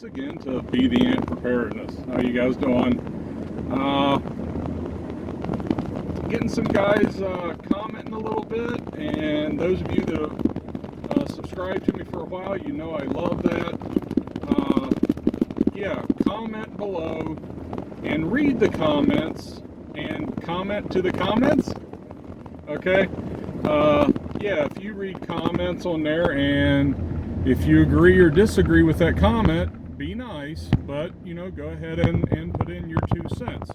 once again to Be the Ant Preparedness. How you guys doing? Getting some guys commenting a little bit, and those of you that have subscribed to me for a while, you know I love that. Yeah, comment below and read the comments and comment to the comments. Okay? Yeah, if you read comments on there and if you agree or disagree with that comment, be nice, but, you know, go ahead and put in your 2 cents.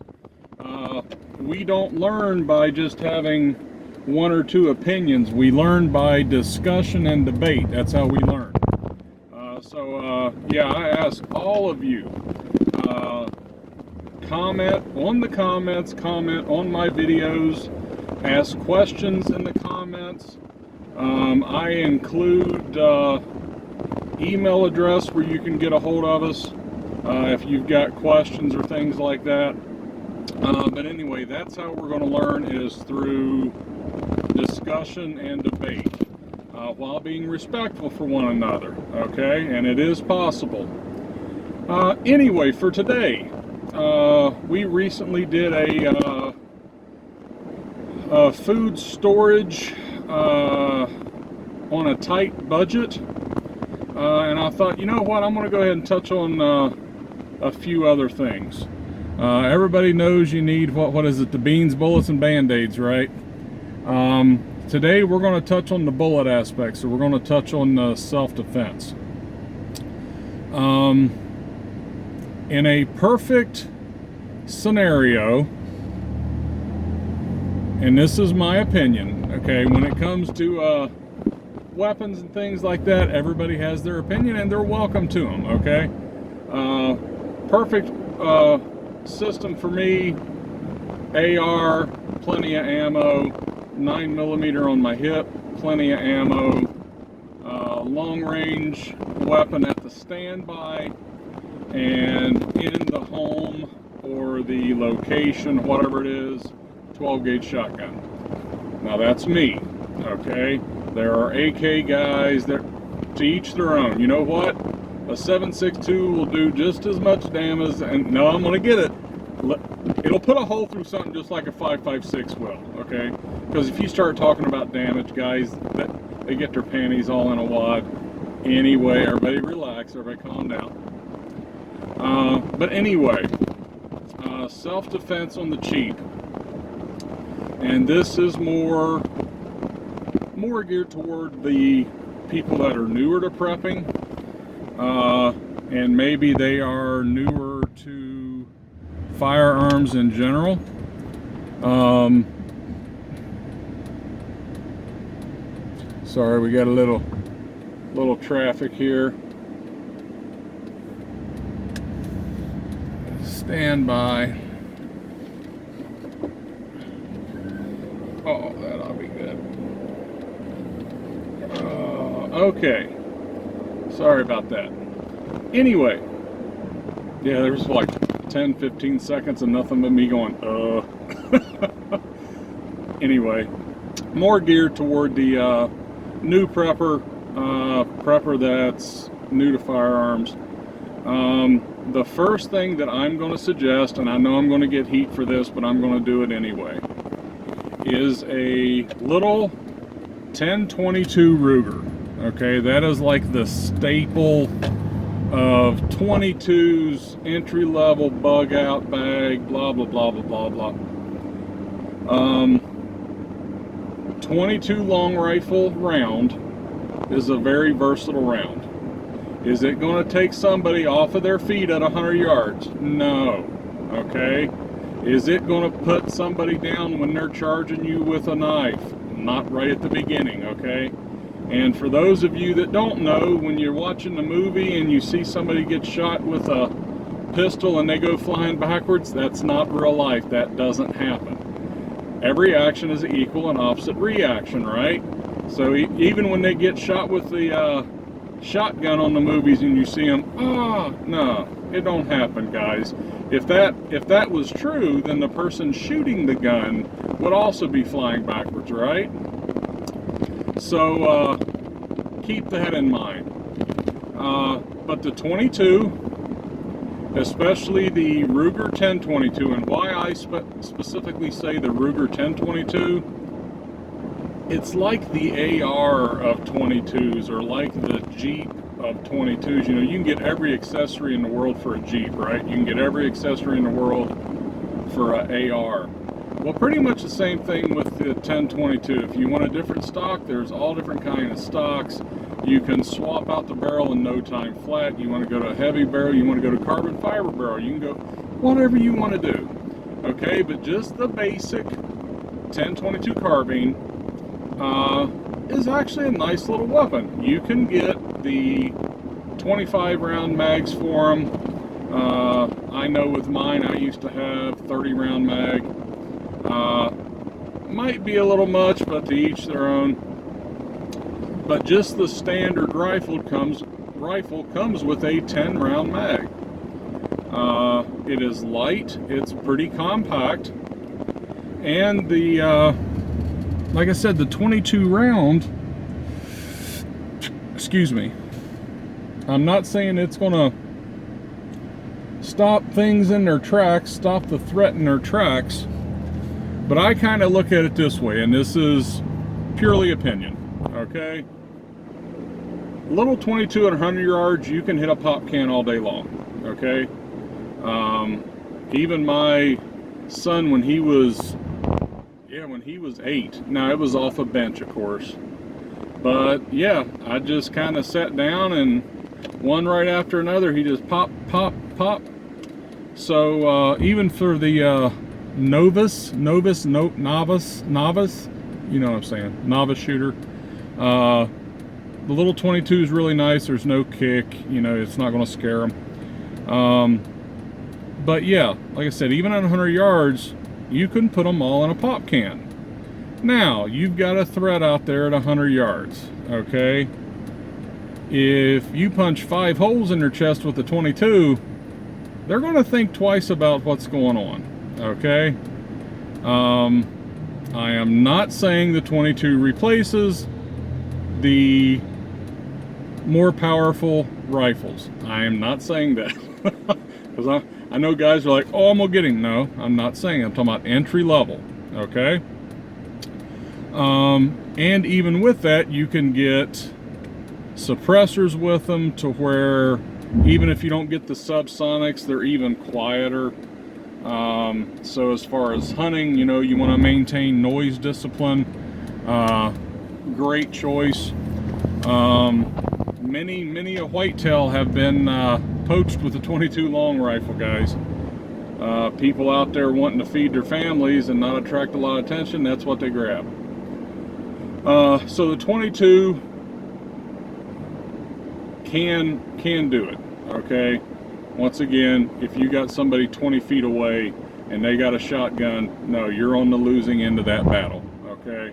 We don't learn by just having 1 or 2 opinions. We learn by discussion and debate. That's how we learn. Yeah, I ask all of you, comment on the comments, comment on my videos, ask questions in the comments. I include email address where you can get a hold of us if you've got questions or things like that. But anyway, that's how we're going to learn, is through discussion and debate, while being respectful for one another, okay? And it is possible. Anyway, for today, we recently did a food storage on a tight budget, and I thought, you know what, I'm going to go ahead and touch on a few other things. Everybody knows you need, what is it, the beans, bullets, and band-aids, right? Today we're going to touch on the bullet aspect, so we're going to touch on self-defense. In a perfect scenario, and this is my opinion, okay, when it comes to weapons and things like that, everybody has their opinion and they're welcome to them, okay? Perfect system for me: AR, plenty of ammo, 9mm on my hip, plenty of ammo, long range weapon at the standby, and in the home or the location, whatever it is, 12 gauge shotgun. Now that's me, okay? There are AK guys that, to each their own. You know what? A 7.62 will do just as much damage, and no, I'm gonna get it. It'll put a hole through something just like a 5.56 will, okay? Because if you start talking about damage, guys, they get their panties all in a wad. Anyway, everybody relax, everybody calm down. But anyway, self-defense on the cheap. And this is more geared toward the people that are newer to prepping, and maybe they are newer to firearms in general. Sorry, we got a little traffic here. Stand by. Oh, that ought to be good. Okay. Sorry about that. Anyway, yeah, there was like 10-15 seconds of nothing but me going, Anyway, more geared toward the new prepper that's new to firearms. The first thing that I'm going to suggest, and I know I'm going to get heat for this, but I'm going to do it anyway, is a little 10-22 Ruger. Okay, that is like the staple of 22's, entry-level bug-out bag, blah, blah, blah, blah, blah, blah. 22 long rifle round is a very versatile round. Is it going to take somebody off of their feet at 100 yards? No. Okay? Is it going to put somebody down when they're charging you with a knife? Not right at the beginning, okay? And for those of you that don't know, when you're watching the movie and you see somebody get shot with a pistol and they go flying backwards, that's not real life. That doesn't happen. Every action is an equal and opposite reaction, right? So even when they get shot with the shotgun on the movies and you see them, no, it don't happen, guys. If that was true, then the person shooting the gun would also be flying backwards, right? So keep that in mind. But the 22 especially the Ruger 1022. And why I specifically say the Ruger 1022, it's like the AR of 22s, or like the Jeep of 22s. You know, you can get every accessory in the world for a Jeep, right? You can get every accessory in the world for a AR. Well, pretty much the same thing with the 1022. If you want a different stock, there's all different kinds of stocks. You can swap out the barrel in no time flat. You want to go to a heavy barrel, you want to go to carbon fiber barrel, you can go whatever you want to do. Okay, but just the basic 1022 carbine is actually a nice little weapon. You can get the 25 round mags for them. I know with mine, I used to have 30 round mag. Might be a little much, but to each their own. But just the standard rifle comes with a 10 round mag. It is light, it's pretty compact, and the like I said, the 22 round, excuse me, I'm not saying it's gonna stop things in their tracks, stop the threat in their tracks, but I kind of look at it this way, and this is purely opinion, okay? Little 22 at 100 yards, you can hit a pop can all day long, okay? Even my son, when he was 8, now it was off a bench, of course, but yeah, I just kind of sat down, and one right after another, he just pop, pop, pop. So even for the novice, you know what I'm saying, novice shooter, the little 22 is really nice. There's no kick, you know, it's not going to scare them. But yeah, like I said, even at 100 yards, you can put them all in a pop can. Now, you've got a threat out there at 100 yards, okay? If you punch 5 holes in their chest with the 22, they're going to think twice about what's going on, okay? I am not saying the 22 replaces the more powerful rifles. I am not saying that. Because I know guys are like, oh, I'm gonna get him. No, I'm not saying that. I'm talking about entry level, okay? And even with that, you can get suppressors with them to where even if you don't get the subsonics, they're even quieter. So as far as hunting, you know, you want to maintain noise discipline. Great choice. Many a whitetail have been poached with a 22 long rifle, guys. People out there wanting to feed their families and not attract a lot of attention, that's what they grab. So the 22 can do it, okay? Once again, if you got somebody 20 feet away and they got a shotgun, no, you're on the losing end of that battle, okay?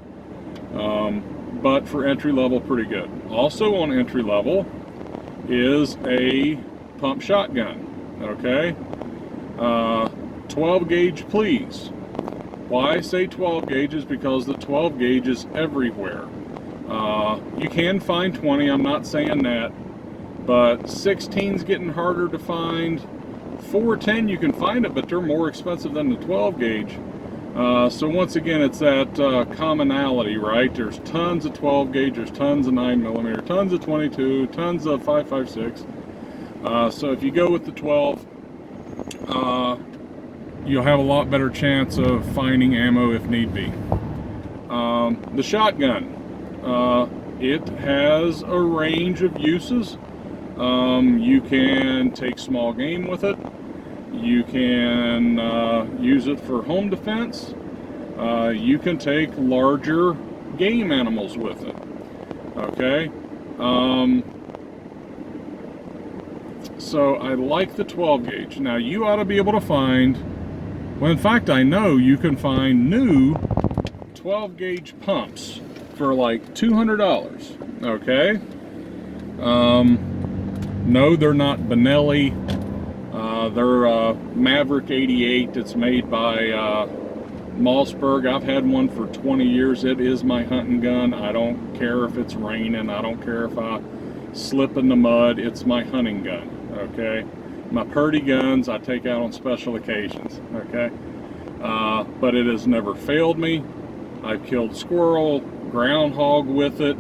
But for entry level, pretty good. Also on entry level is a pump shotgun, okay? 12 gauge, please. Why I say 12 gauge is because the 12 gauge is everywhere. You can find 20, I'm not saying that, but 16's getting harder to find. 410 you can find it, but they're more expensive than the 12 gauge. So once again, it's that commonality, right? There's tons of 12 gauge, there's tons of 9mm, tons of 22, tons of 5.56. So if you go with the 12, you'll have a lot better chance of finding ammo if need be. The shotgun, it has a range of uses. You can take small game with it. You can use it for home defense. You can take larger game animals with it. Okay. So I like the 12 gauge. Now you ought to be able to find, well, in fact, I know you can find new 12 gauge pumps for like $200. Okay. No, they're not Benelli. They're Maverick 88. It's made by Mossberg. I've had one for 20 years. It is my hunting gun. I don't care if it's raining. I don't care if I slip in the mud. It's my hunting gun. Okay. My purdy guns I take out on special occasions, okay? But it has never failed me. I've killed squirrel, groundhog with it.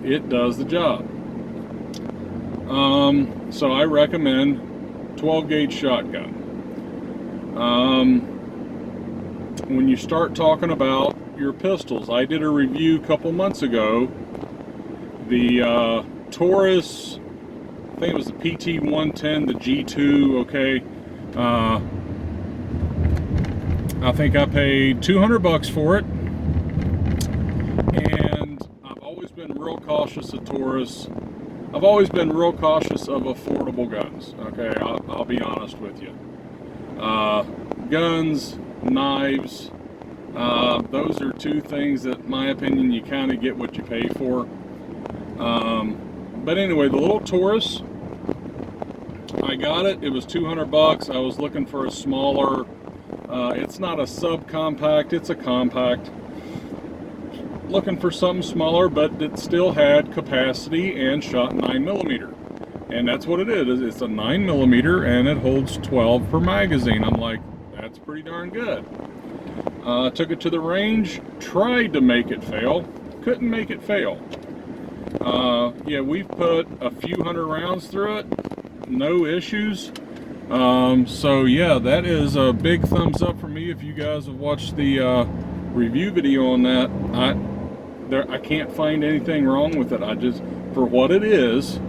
It does the job. So I recommend 12 gauge shotgun. When you start talking about your pistols, I did a review a couple months ago. The Taurus, I think it was the PT-110, the G2, okay. I think I paid 200 bucks for it. And I've always been real cautious of Taurus. I've always been real cautious of affordable guns, okay. I'll be honest with you. Guns, knives, those are two things that, in my opinion, you kind of get what you pay for. But anyway, the little Taurus, I got it. It was 200 bucks. I was looking for a smaller, it's not a subcompact, it's a compact. Looking for something smaller, but it still had capacity and shot 9mm. And that's what it is. It's a 9mm and it holds 12 per magazine. I'm like, that's pretty darn good. Took it to the range, tried to make it fail, couldn't make it fail. Yeah, we've put a few hundred rounds through it, no issues. So yeah, that is a big thumbs up for me. If you guys have watched the review video on that, I can't find anything wrong with it. For what it is,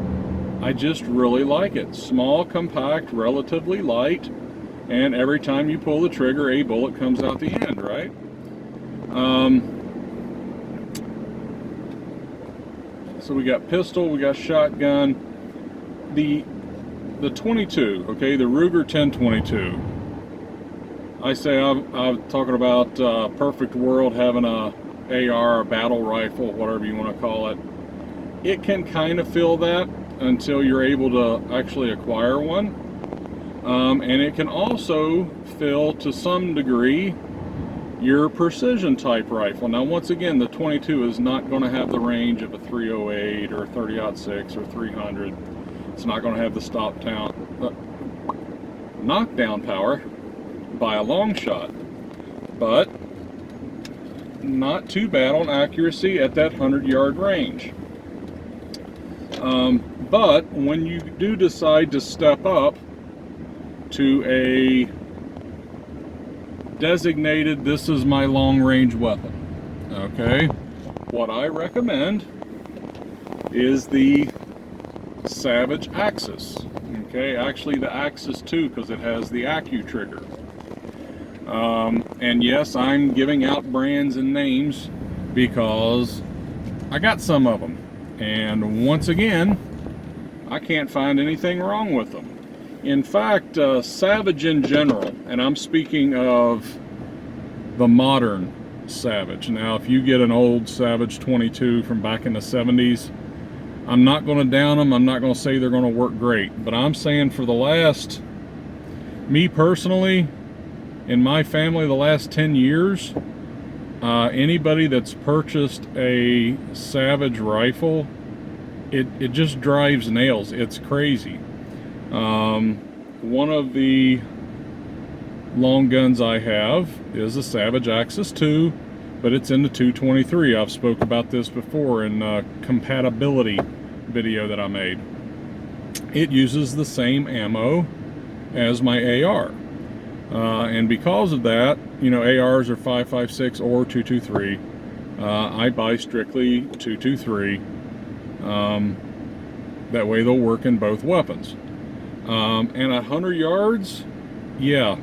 I just really like it. Small, compact, relatively light, and every time you pull the trigger, a bullet comes out the end, right? So we got pistol, we got shotgun. The 22, okay, the Ruger 1022. I say I'm talking about perfect world, having a AR, a battle rifle, whatever you want to call it. It can kind of fill that until you're able to actually acquire one. And it can also fill, to some degree, your precision type rifle. Now, once again, the 22 is not going to have the range of a 308 or a 30-06 or 300. It's not going to have the knockdown power by a long shot, but not too bad on accuracy at that 100-yard range. But when you do decide to step up to a designated, this is my long-range weapon, okay, what I recommend is the Savage Axis. Okay, actually the Axis 2, because it has the Accu trigger. And yes, I'm giving out brands and names because I got some of them, and once again, I can't find anything wrong with them. In fact, Savage in general, and I'm speaking of the modern Savage. Now, if you get an old Savage 22 from back in the 70s, I'm not going to down them. I'm not going to say they're going to work great. But I'm saying for the last, me personally, in my family, the last 10 years, anybody that's purchased a Savage rifle, it just drives nails. It's crazy. One of the long guns I have is a Savage Axis 2, but it's in the 223. I've spoke about this before in a compatibility video that I made. It uses the same ammo as my AR. And because of that, you know, ARs are 5.56 or 223. I buy strictly 223. That way they'll work in both weapons. And 100 yards, yeah,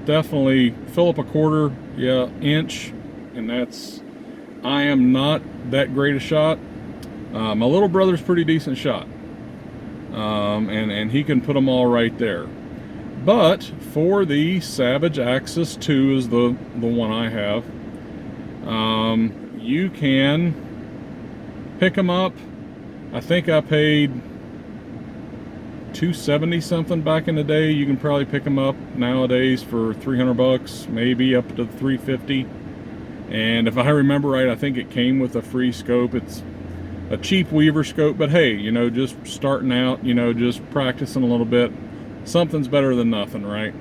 definitely fill up a quarter, yeah, inch, and that's, I am not that great a shot. My little brother's pretty decent shot, and he can put them all right there. But for the Savage Axis 2 is the one I have. You can pick them up. I think I paid $270 something back in the day. You can probably pick them up nowadays for 300 bucks, maybe up to 350. And if I remember right, I think it came with a free scope. It's a cheap Weaver scope, but hey, you know, just starting out, you know, just practicing a little bit, something's better than nothing, right?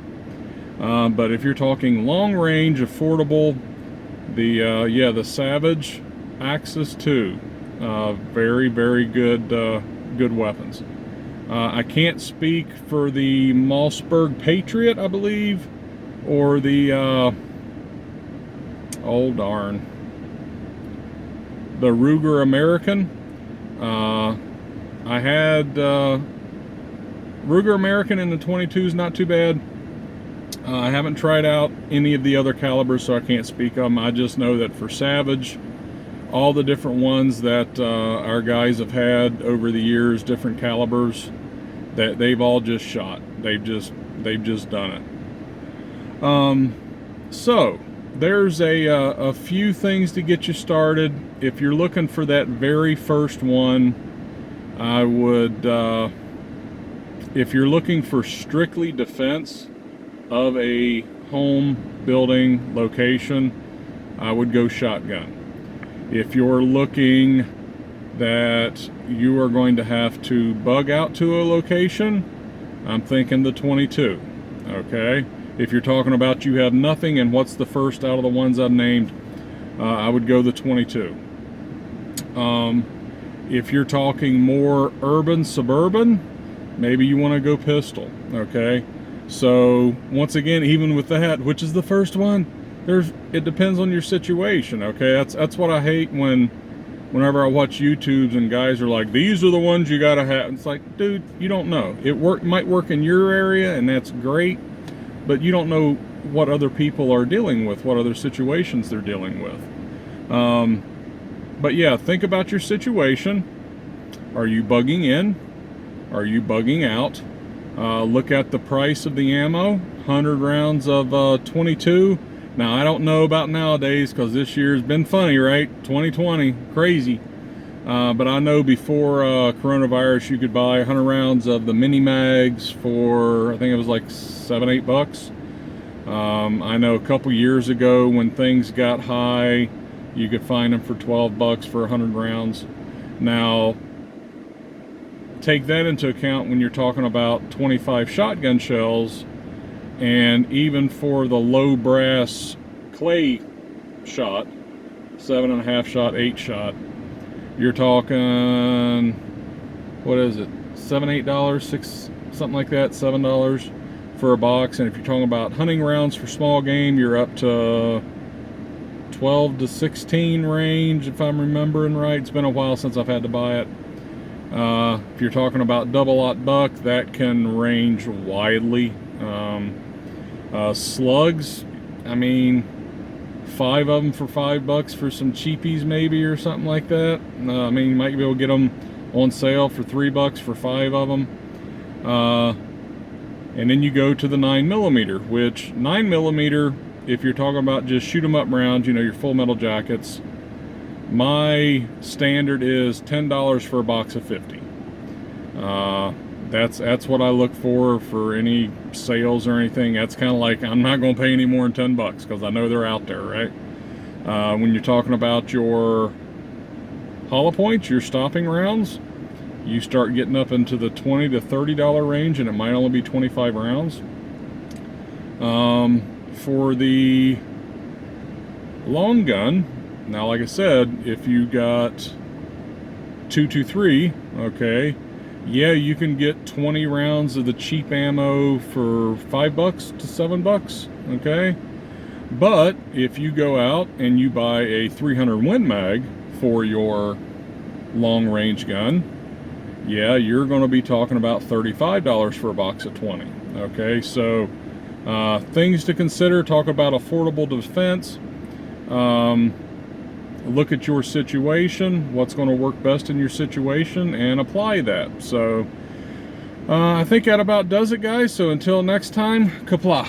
But if you're talking long range, affordable, the Savage Axis 2, very, very good, good weapons. I can't speak for the Mossberg Patriot, I believe, or the, oh darn, the Ruger American. I had Ruger American in the 22 is not too bad. I haven't tried out any of the other calibers, so I can't speak of them. I just know that for Savage, all the different ones that our guys have had over the years, different calibers, that they've all just shot. They've just done it. So there's a few things to get you started. If you're looking for that very first one, I would, if you're looking for strictly defense of a home building location, I would go shotgun. If you're looking that you are going to have to bug out to a location, I'm thinking the 22. Okay, if you're talking about you have nothing and what's the first out of the ones I've named, I would go the 22. If you're talking more urban, suburban, maybe you want to go pistol. Okay, so once again, even with that, which is the first one, it depends on your situation. Okay, that's what I hate whenever I watch YouTubes and guys are like, these are the ones you gotta have. It's like, dude, you don't know. It might work in your area, and that's great, but you don't know what other people are dealing with, what other situations they're dealing with. But yeah, think about your situation. Are you bugging in? Are you bugging out? Look at the price of the ammo. 100 rounds of 22. Now, I don't know about nowadays, because this year's been funny, right? 2020, crazy. But I know before coronavirus, you could buy 100 rounds of the mini mags for, I think it was like $7-8. I know a couple years ago when things got high, you could find them for $12 for 100 rounds. Now, take that into account when you're talking about 25 shotgun shells. And even for the low brass clay shot, 7.5 shot, 8 shot, you're talking, what is it, $7-8, $6, something like that, $7 for a box. And if you're talking about hunting rounds for small game, you're up to 12 to 16 range, if I'm remembering right. It's been a while since I've had to buy it. If you're talking about double-aught buck, that can range widely. Slugs, I mean, 5 of them for $5 for some cheapies maybe, or something like that. I mean, you might be able to get them on sale for $3 for 5 of them. And then you go to the 9mm, which 9mm, if you're talking about just shoot 'em up rounds, you know, your full metal jackets, my standard is $10 for a box of 50. That's what I look for any sales or anything. That's kind of like, I'm not going to pay any more than $10 because I know they're out there, right? When you're talking about your hollow points, your stopping rounds, you start getting up into the $20 to $30 range, and it might only be 25 rounds. For the long gun, now like I said, if you got 223, okay, yeah, you can get 20 rounds of the cheap ammo for $5 to $7, okay? But if you go out and you buy a 300 Win Mag for your long range gun, yeah, you're going to be talking about $35 for a box of 20, okay? So things to consider. Talk about affordable defense. Look at your situation, what's going to work best in your situation, and apply that. So I think that about does it, guys. So until next time, kapla.